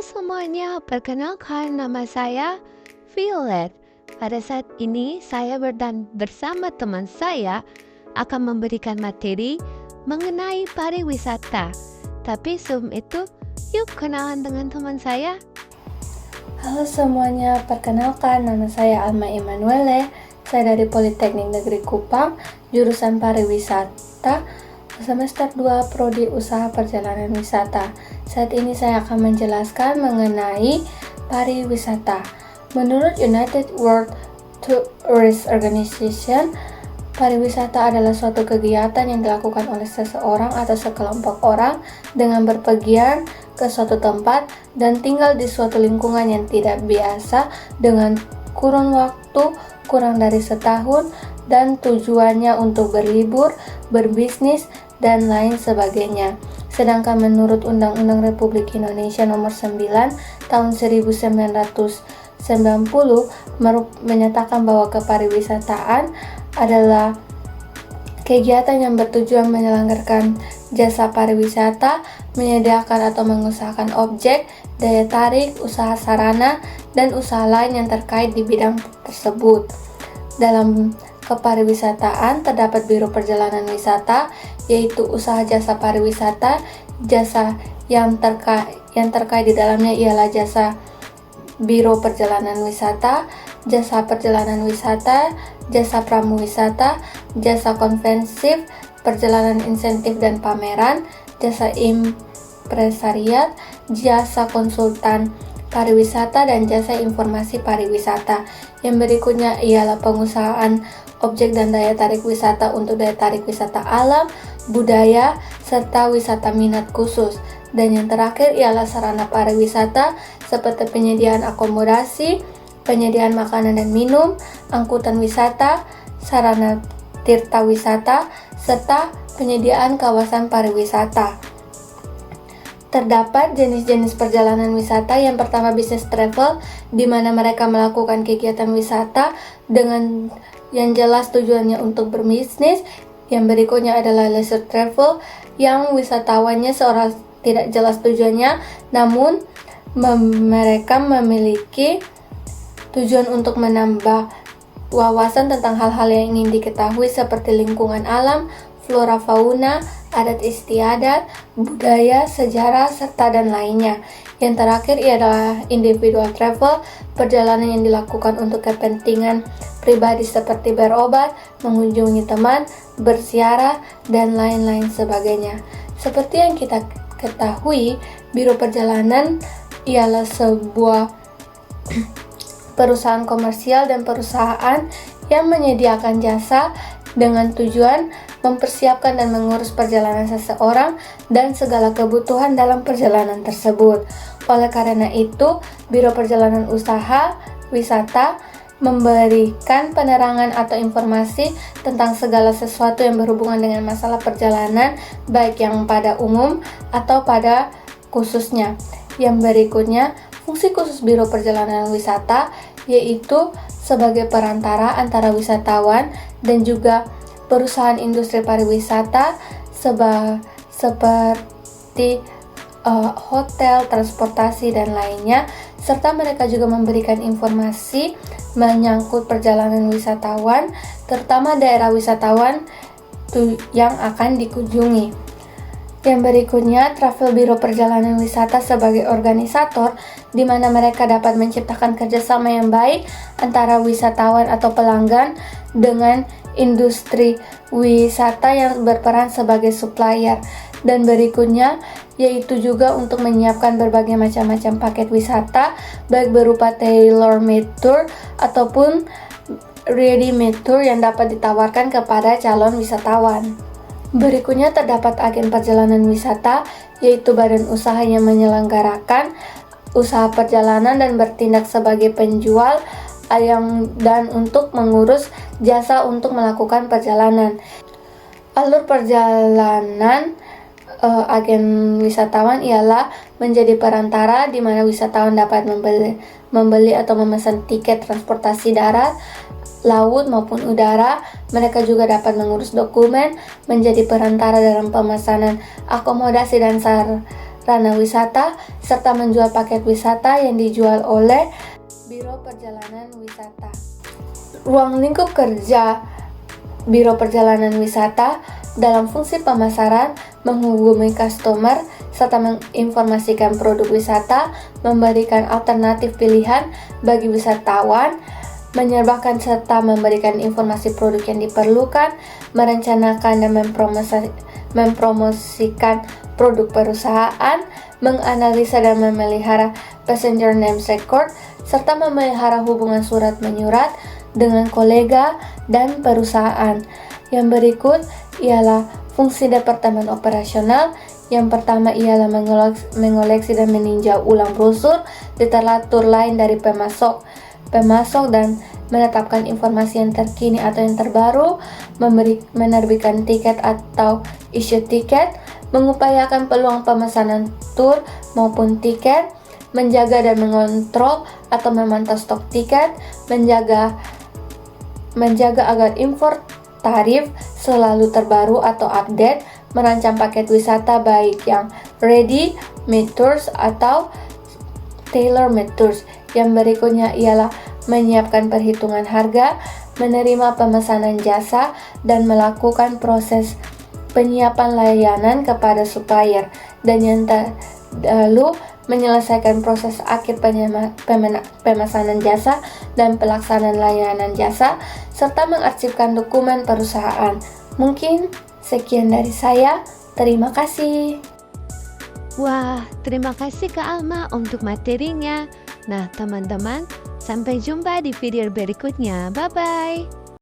semuanya, perkenalkan nama saya Violet. Pada saat ini saya bersama teman saya akan memberikan materi mengenai pariwisata. Tapi sebelum itu, yuk kenalan dengan teman saya. Halo semuanya, perkenalkan nama saya Alma Emanuele. Saya dari Politeknik Negeri Kupang, jurusan pariwisata, semester 2 Prodi Usaha Perjalanan Wisata. Saat ini saya akan menjelaskan mengenai pariwisata. Menurut United World Tourist Organization, pariwisata adalah suatu kegiatan yang dilakukan oleh seseorang atau sekelompok orang dengan berpergian ke suatu tempat dan tinggal di suatu lingkungan yang tidak biasa dengan kurun waktu kurang dari setahun dan tujuannya untuk berlibur, berbisnis, dan lain sebagainya. Sedangkan menurut Undang-Undang Republik Indonesia Nomor 9 Tahun 1990 menyatakan bahwa kepariwisataan adalah kegiatan yang bertujuan menyelenggarakan jasa pariwisata, menyediakan atau mengusahakan objek, daya tarik, usaha sarana, dan usaha lain yang terkait di bidang tersebut. Dalam kepariwisataan terdapat biro perjalanan wisata, yaitu usaha jasa pariwisata. Jasa yang terkait di dalamnya ialah jasa biro perjalanan wisata, jasa perjalanan wisata, jasa pramuwisata, jasa konvensif, perjalanan insentif dan pameran, jasa impresariat, jasa konsultan pariwisata, dan jasa informasi pariwisata. Yang berikutnya ialah pengusahaan objek dan daya tarik wisata untuk daya tarik wisata alam, budaya, serta wisata minat khusus. Dan yang terakhir ialah sarana pariwisata seperti penyediaan akomodasi, penyediaan makanan dan minum, angkutan wisata, sarana tirta wisata, serta penyediaan kawasan pariwisata. Terdapat jenis-jenis perjalanan wisata. Yang pertama business travel, di mana mereka melakukan kegiatan wisata dengan yang jelas tujuannya untuk berbisnis. Yang berikutnya adalah leisure travel, yang wisatawannya seorang tidak jelas tujuannya, namun mereka memiliki tujuan untuk menambah wawasan tentang hal-hal yang ingin diketahui seperti lingkungan alam, flora fauna, adat istiadat, budaya, sejarah, serta dan lainnya. Yang terakhir ialah individual travel, perjalanan yang dilakukan untuk kepentingan pribadi seperti berobat, mengunjungi teman, berziarah, dan lain-lain sebagainya. Seperti yang kita ketahui, biro perjalanan ialah sebuah perusahaan komersial dan perusahaan yang menyediakan jasa dengan tujuan mempersiapkan dan mengurus perjalanan seseorang dan segala kebutuhan dalam perjalanan tersebut. Oleh karena itu, biro perjalanan usaha wisata memberikan penerangan atau informasi tentang segala sesuatu yang berhubungan dengan masalah perjalanan, baik yang pada umum atau pada khususnya. Yang berikutnya, fungsi khusus biro perjalanan wisata yaitu sebagai perantara antara wisatawan dan juga perusahaan industri pariwisata seperti hotel, transportasi, dan lainnya, serta mereka juga memberikan informasi menyangkut perjalanan wisatawan, terutama daerah wisatawan yang akan dikunjungi. Yang berikutnya, travel biro perjalanan wisata sebagai organisator, di mana mereka dapat menciptakan kerjasama yang baik antara wisatawan atau pelanggan dengan industri wisata yang berperan sebagai supplier. Dan berikutnya yaitu juga untuk menyiapkan berbagai macam paket wisata, baik berupa tailor-made tour ataupun ready-made tour yang dapat ditawarkan kepada calon wisatawan. Berikutnya terdapat agen perjalanan wisata, yaitu badan usaha yang menyelenggarakan usaha perjalanan dan bertindak sebagai penjual dan untuk mengurus jasa untuk melakukan perjalanan. Alur perjalanan agen wisatawan ialah menjadi perantara di mana wisatawan dapat membeli atau memesan tiket transportasi darat, laut maupun udara. Mereka juga dapat mengurus dokumen, menjadi perantara dalam pemesanan akomodasi dan ranah wisata, serta menjual paket wisata yang dijual oleh Biro Perjalanan Wisata. Ruang lingkup kerja Biro Perjalanan Wisata dalam fungsi pemasaran, menghubungi customer, serta menginformasikan produk wisata, memberikan alternatif pilihan bagi wisatawan, menyerahkan serta memberikan informasi produk yang diperlukan, merencanakan dan mempromosikan produk perusahaan, menganalisa dan memelihara passenger names record, serta memelihara hubungan surat menyurat dengan kolega dan perusahaan. Yang berikut ialah fungsi departemen operasional. Yang pertama ialah mengoleksi dan meninjau ulang brosur literatur lain dari pemasok dan menetapkan informasi yang terkini atau yang terbaru, menerbitkan tiket atau issue tiket, mengupayakan peluang pemesanan tur maupun tiket, menjaga dan mengontrol atau memantau stok tiket, menjaga agar info tarif selalu terbaru atau update, merancang paket wisata baik yang ready-made tours atau tailor-made tours. Yang berikutnya ialah menyiapkan perhitungan harga, menerima pemesanan jasa, dan melakukan proses penyiapan layanan kepada supplier. Dan yang lalu menyelesaikan proses akhir pemesanan jasa dan pelaksanaan layanan jasa, serta mengarsipkan dokumen perusahaan. Mungkin sekian dari saya. Terima kasih. Wah, terima kasih Kak Alma untuk materinya. Nah, teman-teman, sampai jumpa di video berikutnya. Bye-bye.